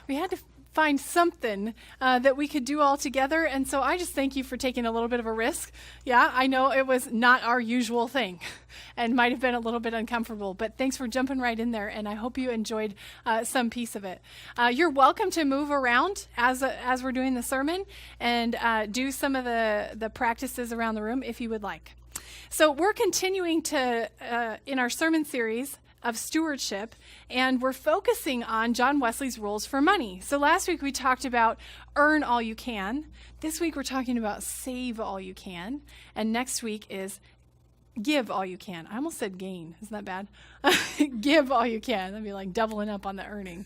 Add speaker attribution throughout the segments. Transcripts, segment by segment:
Speaker 1: We had to find something that we could do all together. And so I just thank you for taking a little bit of a risk. Yeah, I know it was not our usual thing and might have been a little bit uncomfortable, but thanks for jumping right in there. And I hope you enjoyed some piece of it. You're welcome to move around as we're doing the sermon and do some of the practices around the room if you would like. So we're continuing to, in our sermon series, of stewardship, and we're focusing on John Wesley's rules for money. So last week we talked about earn all you can. This week we're talking about save all you can. And next week is give all you can. I almost said gain. Isn't that bad? Give all you can. That'd be like doubling up on the earning.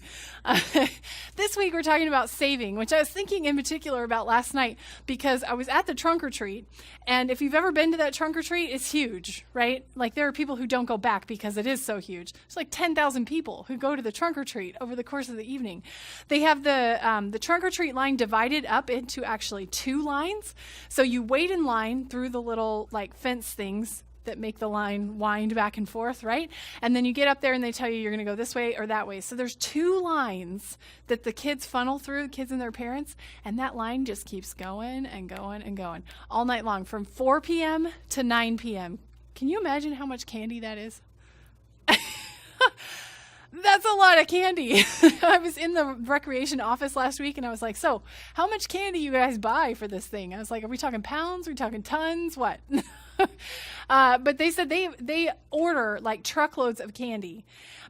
Speaker 1: This week we're talking about saving, which I was thinking in particular about last night because I was at the trunk or treat. And if you've ever been to that trunk or treat, it's huge, right? Like there are people who don't go back because it is so huge. There's like 10,000 people who go to the trunk or treat over the course of the evening. They have the trunk or treat line divided up into actually 2 lines. So you wait in line through the little like fence things that make the line wind back and forth, right? And then you get up there and they tell you you're going to go this way or that way. So there's 2 lines that the kids funnel through, the kids and their parents, and that line just keeps going and going and going all night long from 4 p.m. to 9 p.m. Can you imagine how much candy that is? That's a lot of candy. I was in the recreation office last week and I was like, so how much candy you guys buy for this thing? I was like, are we talking pounds? Are we talking tons? What? But they said they order like truckloads of candy,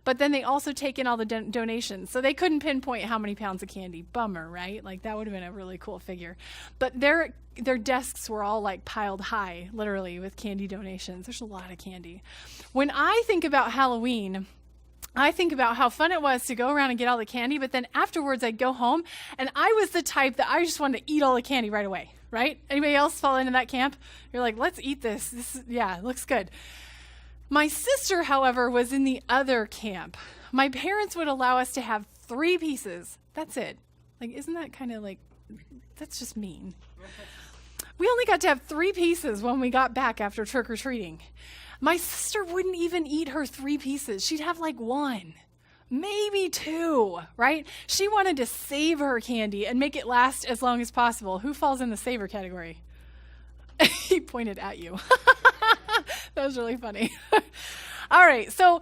Speaker 1: but then they also take in all the donations. So they couldn't pinpoint how many pounds of candy. Bummer, right? Like that would have been a really cool figure. But their desks were all like piled high, literally, with candy donations. There's a lot of candy. When I think about Halloween, I think about how fun it was to go around and get all the candy, but then afterwards I'd go home, and I was the type that I just wanted to eat all the candy right away, right? Anybody else fall into that camp? You're like, let's eat this. It looks good. My sister, however, was in the other camp. My parents would allow us to have 3 pieces. That's it. Like, isn't that kind of like, that's just mean. We only got to have 3 pieces when we got back after trick-or-treating. My sister wouldn't even eat her 3 pieces. She'd have like 1, maybe 2, right? She wanted to save her candy and make it last as long as possible. Who falls in the saver category? He pointed at you. That was really funny. All right, so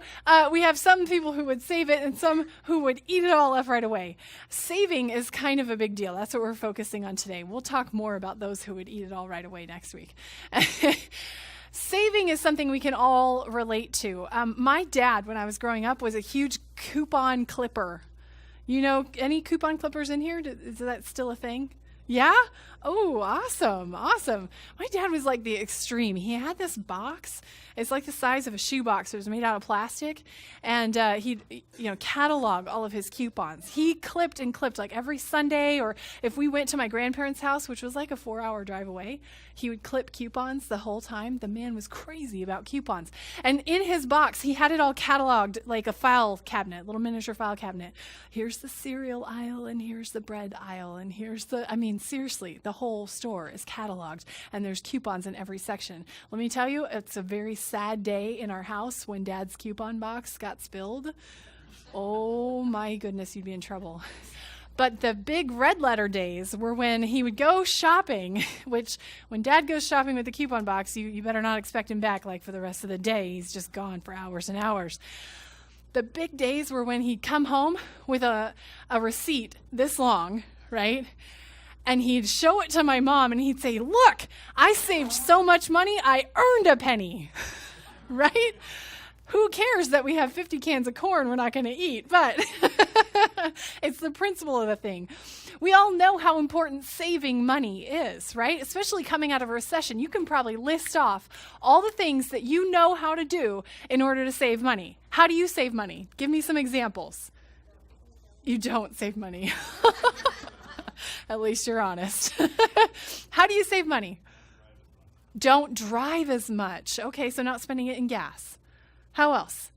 Speaker 1: we have some people who would save it and some who would eat it all up right away. Saving is kind of a big deal. That's what we're focusing on today. We'll talk more about those who would eat it all right away next week. Saving is something we can all relate to. My dad, when I was growing up, was a huge coupon clipper. You know, any coupon clippers in here? Is that still a thing? Yeah? Oh, awesome. My dad was like the extreme. He had this box. It's like the size of a shoebox. It was made out of plastic. And he'd, catalog all of his coupons. He clipped and clipped like every Sunday, or if we went to my grandparents' house, which was like a 4-hour drive away, he would clip coupons the whole time. The man was crazy about coupons. And in his box, he had it all cataloged like a file cabinet, little miniature file cabinet. Here's the cereal aisle, and here's the bread aisle, and seriously, the whole store is cataloged, and there's coupons in every section. Let me tell you, it's a very sad day in our house when Dad's coupon box got spilled. Oh my goodness, you'd be in trouble. But the big red letter days were when he would go shopping, which when Dad goes shopping with the coupon box, you better not expect him back like for the rest of the day. He's just gone for hours and hours. The big days were when he'd come home with a receipt this long, right? And he'd show it to my mom and he'd say, look, I saved so much money, I earned a penny, right? Who cares that we have 50 cans of corn we're not going to eat? But it's the principle of the thing. We all know how important saving money is, right? Especially coming out of a recession. You can probably list off all the things that you know how to do in order to save money. How do you save money? Give me some examples. You don't save money. At least you're honest. How do you save money? Don't drive as much. Okay, so not spending it in gas. How else?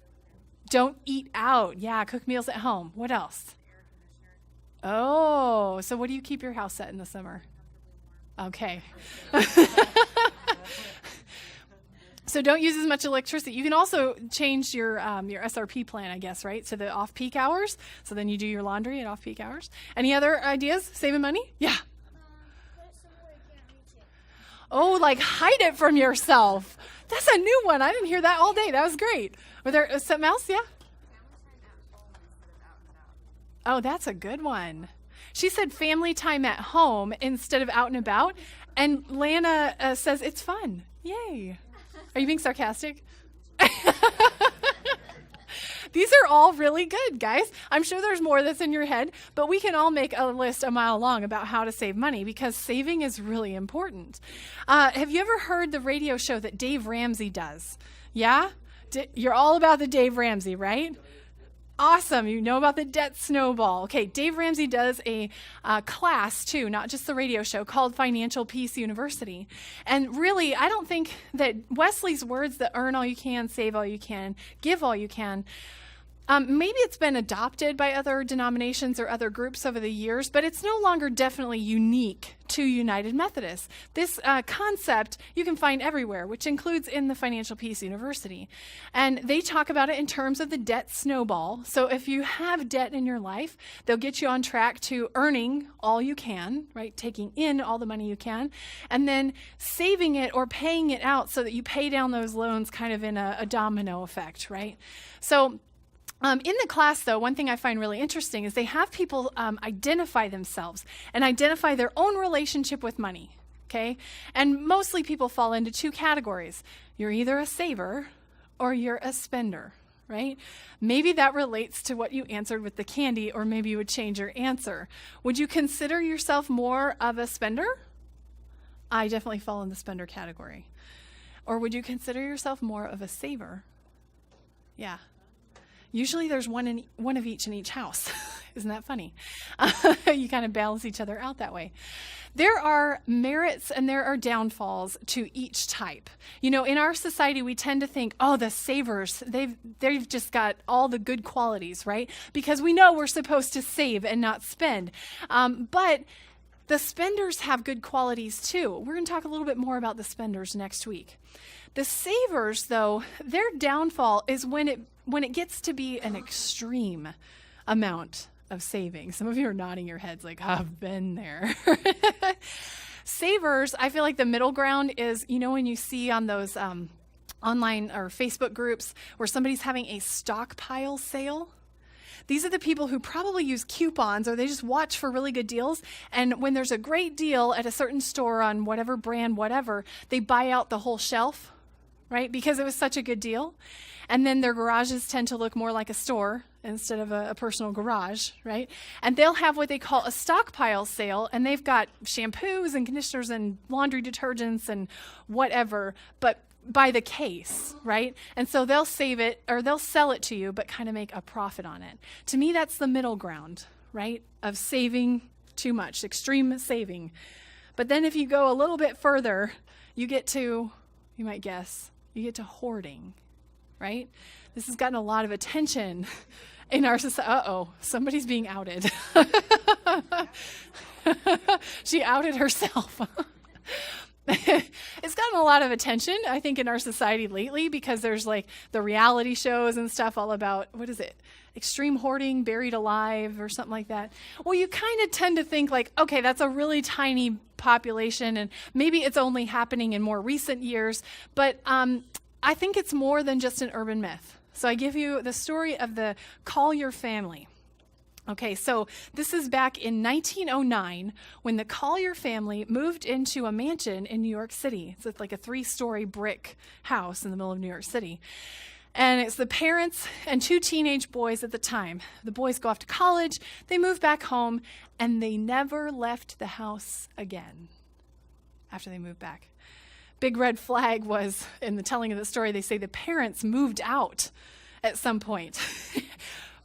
Speaker 1: Don't eat out. Yeah, cook meals at home. What else? Oh, so what do you keep your house at in the summer? Okay. So don't use as much electricity. You can also change your SRP plan, I guess, right? So the off-peak hours. So then you do your laundry at off-peak hours. Any other ideas? Saving money? Yeah.
Speaker 2: Put it somewhere you can't reach it.
Speaker 1: Oh, like hide it from yourself. That's a new one. I didn't hear that all day. That was great. Were there something else? Yeah? Oh, that's a good one. She said family time at home instead of out and about. And Lana says it's fun. Yay. Are you being sarcastic? These are all really good, guys. I'm sure there's more that's in your head, but we can all make a list a mile long about how to save money because saving is really important. Have you ever heard the radio show that Dave Ramsey does? Yeah? You're all about the Dave Ramsey, right? Awesome. You know about the debt snowball. Okay, Dave Ramsey does a class too, not just the radio show, called Financial Peace University. And really, I don't think that Wesley's words that earn all you can, save all you can, give all you can, maybe it's been adopted by other denominations or other groups over the years, but it's no longer definitely unique to United Methodists. This concept you can find everywhere, which includes in the Financial Peace University. And they talk about it in terms of the debt snowball. So if you have debt in your life, they'll get you on track to earning all you can, right? Taking in all the money you can, and then saving it or paying it out so that you pay down those loans kind of in a domino effect, right? So in the class, though, one thing I find really interesting is they have people identify themselves and identify their own relationship with money, okay? And mostly people fall into two categories. You're either a saver or you're a spender, right? Maybe that relates to what you answered with the candy, or maybe you would change your answer. Would you consider yourself more of a spender? I definitely fall in the spender category. Or would you consider yourself more of a saver? Yeah. Usually there's one of each in each house. Isn't that funny? You kind of balance each other out that way. There are merits and there are downfalls to each type. You know, in our society, we tend to think, oh, the savers, they've just got all the good qualities, right? Because we know we're supposed to save and not spend. But the spenders have good qualities too. We're going to talk a little bit more about the spenders next week. The savers, though, their downfall is when it gets to be an extreme amount of saving. Some of you are nodding your heads like, I've been there. Savers, I feel like the middle ground is, you know, when you see on those online or Facebook groups where somebody's having a stockpile sale. These are the people who probably use coupons or they just watch for really good deals. And when there's a great deal at a certain store on whatever brand, whatever, they buy out the whole shelf, right? Because it was such a good deal. And then their garages tend to look more like a store instead of a personal garage, right? And they'll have what they call a stockpile sale, and they've got shampoos and conditioners and laundry detergents and whatever, but by the case, right? And so they'll save it, or they'll sell it to you, but kind of make a profit on it. To me, that's the middle ground, right? Of saving too much, extreme saving. But then if you go a little bit further, you get to, you might guess, you get to hoarding, right? This has gotten a lot of attention in our society. Uh-oh, somebody's being outed. She outed herself. It's gotten a lot of attention, I think, in our society lately because there's like the reality shows and stuff all about, what is it? Extreme hoarding, buried alive, or something like that. Well, you kind of tend to think like, okay, that's a really tiny population and maybe it's only happening in more recent years, but I think it's more than just an urban myth. So I give you the story of the Collier family. Okay, so this is back in 1909 when the Collier family moved into a mansion in New York City. It's like a 3-story brick house in the middle of New York City. And it's the parents and 2 teenage boys at the time. The boys go off to college, they move back home, and they never left the house again after they moved back. Big red flag was, in the telling of the story, they say the parents moved out at some point.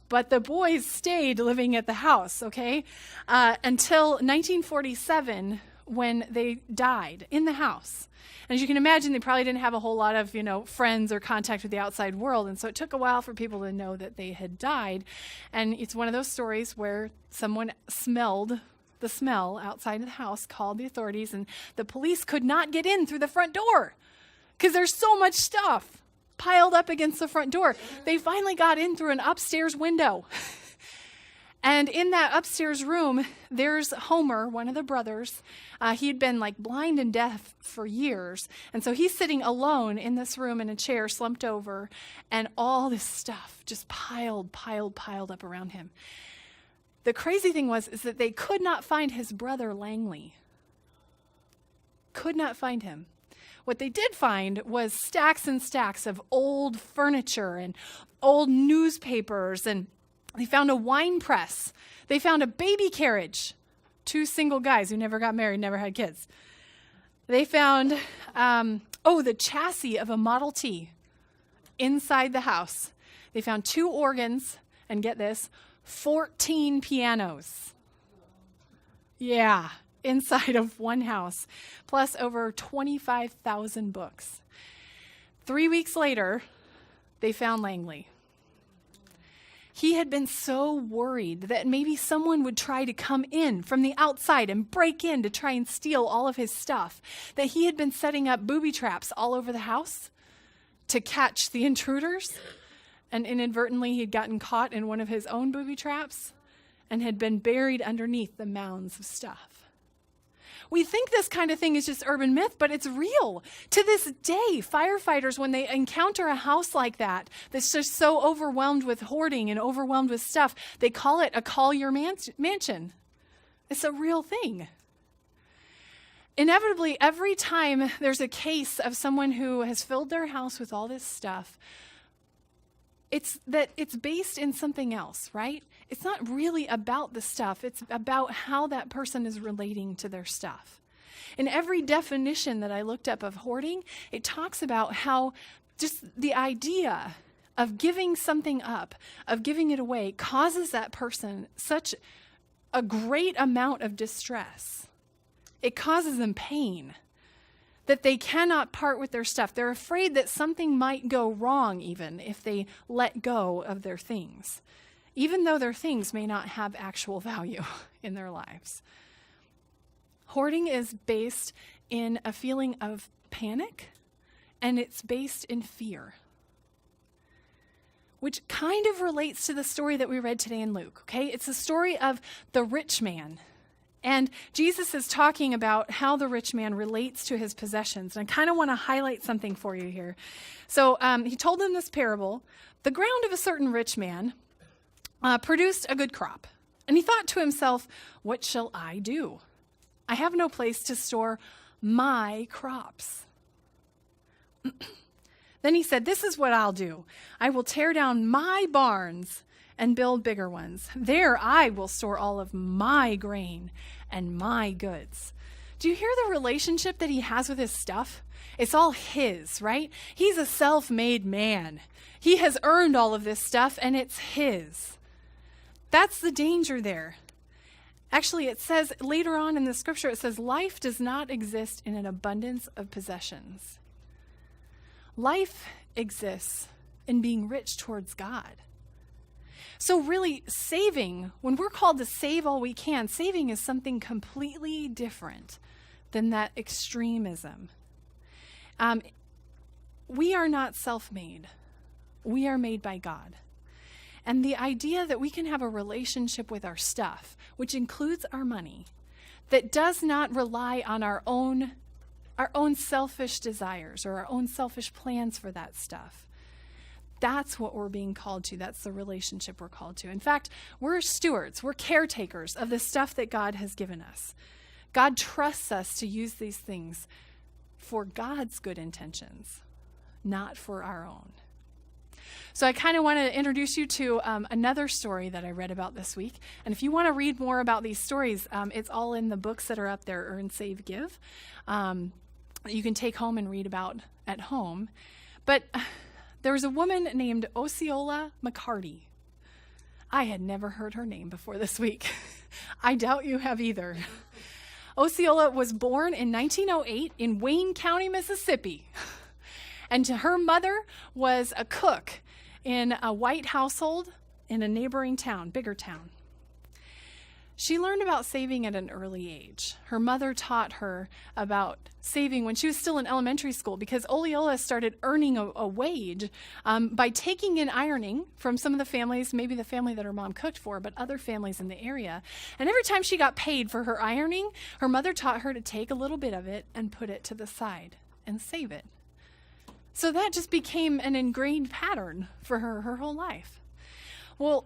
Speaker 1: But the boys stayed living at the house, okay, until 1947 when they died in the house. And as you can imagine, they probably didn't have a whole lot of, friends or contact with the outside world. And so it took a while for people to know that they had died. And it's one of those stories where someone smelled the smell outside of the house, called the authorities, and the police could not get in through the front door. because there's so much stuff piled up against the front door. They finally got in through an upstairs window. And in that upstairs room, there's Homer, one of the brothers. He had been like blind and deaf for years. And so he's sitting alone in this room in a chair, slumped over, and all this stuff just piled up around him. The crazy thing is that they could not find his brother Langley. Could not find him. What they did find was stacks and stacks of old furniture and old newspapers, and they found a wine press. They found a baby carriage. 2 single guys who never got married, never had kids. They found, the chassis of a Model T inside the house. They found 2 organs, and get this, 14 pianos. Yeah, inside of one house, plus over 25,000 books. 3 weeks later, they found Langley. He had been so worried that maybe someone would try to come in from the outside and break in to try and steal all of his stuff, that he had been setting up booby traps all over the house to catch the intruders. And inadvertently, he'd gotten caught in one of his own booby traps and had been buried underneath the mounds of stuff. We think this kind of thing is just urban myth, but it's real. To this day, firefighters, when they encounter a house like that, that's just so overwhelmed with hoarding and overwhelmed with stuff, they call it a call your mansion. It's a real thing. Inevitably, every time there's a case of someone who has filled their house with all this stuff, it's based in something else, right? It's not really about the stuff. It's about how that person is relating to their stuff. In every definition that I looked up of hoarding, it talks about how just the idea of giving something up, of giving it away, causes that person such a great amount of distress. It causes them pain, that they cannot part with their stuff. They're afraid that something might go wrong even if they let go of their things, even though their things may not have actual value in their lives. Hoarding is based in a feeling of panic, and it's based in fear, which kind of relates to the story that we read today in Luke, okay? It's the story of the rich man. And Jesus is talking about how the rich man relates to his possessions. And I kind of want to highlight something for you here. So he told them this parable. The ground of a certain rich man produced a good crop. And he thought to himself, what shall I do? I have no place to store my crops. Then he said, this is what I'll do. I will tear down my barns and build bigger ones. There I will store all of my grain and my goods. Do you hear the relationship that he has with his stuff? It's all his, right? He's a self-made man. He has earned all of this stuff, and it's his. That's the danger there. Actually, it says later on in the scripture, it says, life does not exist in an abundance of possessions. Life exists in being rich towards God. So really, saving, when we're called to save all we can, saving is something completely different than that extremism. We are not self-made. We are made by God. And the idea that we can have a relationship with our stuff, which includes our money, that does not rely on our own selfish desires or our own selfish plans for that stuff. That's what we're being called to. That's the relationship we're called to. In fact, we're stewards. We're caretakers of the stuff that God has given us. God trusts us to use these things for God's good intentions, not for our own. So I kind of want to introduce you to another story that I read about this week. And if you want to read more about these stories, it's all in the books that are up there, Earn, Save, Give. You can take home and read about at home. But there was a woman named Osceola McCarty. I had never heard her name before this week. I doubt you have either. Osceola was born in 1908 in Wayne County, Mississippi. And her mother was a cook in a white household in a neighboring town, bigger town. She learned about saving at an early age. Her mother taught her about saving when she was still in elementary school, because Oleola started earning a wage by taking in ironing from some of the families, maybe the family that her mom cooked for, but other families in the area. And every time she got paid for her ironing, her mother taught her to take a little bit of it and put it to the side and save it. So that just became an ingrained pattern for her whole life. Well,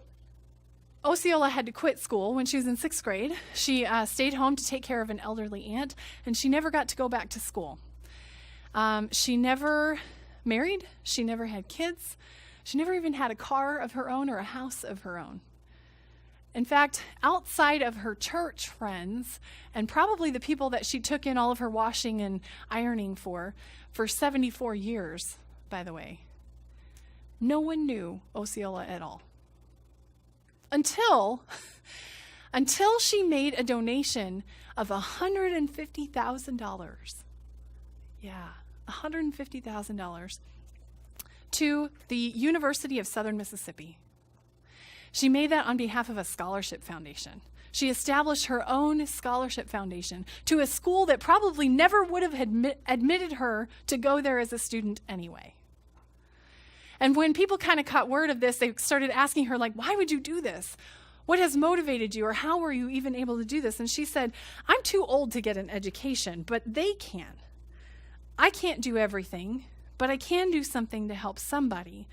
Speaker 1: Osceola had to quit school when she was in 6th grade. She stayed home to take care of an elderly aunt, and she never got to go back to school. She never married. She never had kids. She never even had a car of her own or a house of her own. In fact, outside of her church friends, and probably the people that she took in all of her washing and ironing for 74 years, by the way, no one knew Osceola at all. Until she made a donation of $150,000. Yeah, $150,000 to the University of Southern Mississippi. She made that on behalf of a scholarship foundation. She established her own scholarship foundation to a school that probably never would have admitted her to go there as a student anyway. And when people kind of caught word of this, they started asking her, like, why would you do this? What has motivated you, or how were you even able to do this? And she said, I'm too old to get an education, but they can. I can't do everything, but I can do something to help somebody.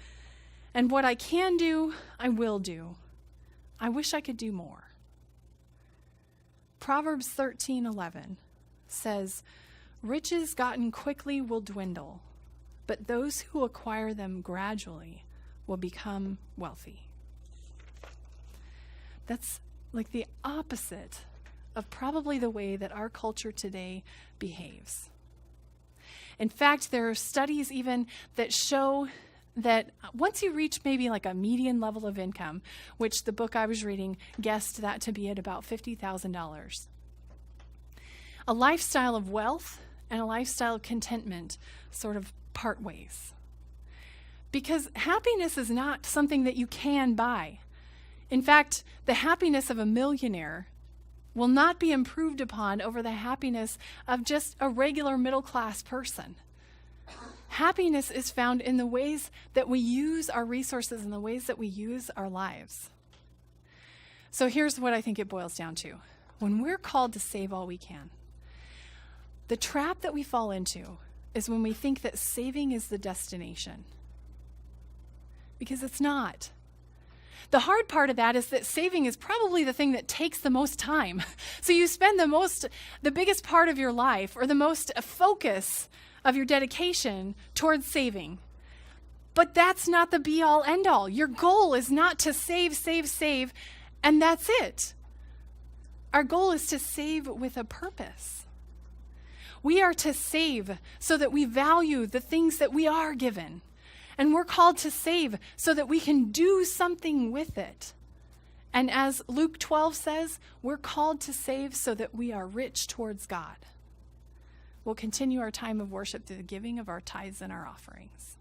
Speaker 1: And what I can do, I will do. I wish I could do more. Proverbs 13:11 says, riches gotten quickly will dwindle, but those who acquire them gradually will become wealthy. That's like the opposite of probably the way that our culture today behaves. In fact, there are studies even that show that once you reach maybe like a median level of income, which the book I was reading guessed that to be at about $50,000, a lifestyle of wealth and a lifestyle of contentment sort of part ways. Because happiness is not something that you can buy. In fact, the happiness of a millionaire will not be improved upon over the happiness of just a regular middle-class person. Happiness is found in the ways that we use our resources and the ways that we use our lives. So here's what I think it boils down to. When we're called to save all we can, the trap that we fall into is when we think that saving is the destination. Because it's not. The hard part of that is that saving is probably the thing that takes the most time. So you spend the biggest part of your life, or the most focus of your dedication towards saving. But that's not the be-all, end-all. Your goal is not to save, and that's it. Our goal is to save with a purpose. We are to save so that we value the things that we are given. And we're called to save so that we can do something with it. And as Luke 12 says, we're called to save so that we are rich towards God. We'll continue our time of worship through the giving of our tithes and our offerings.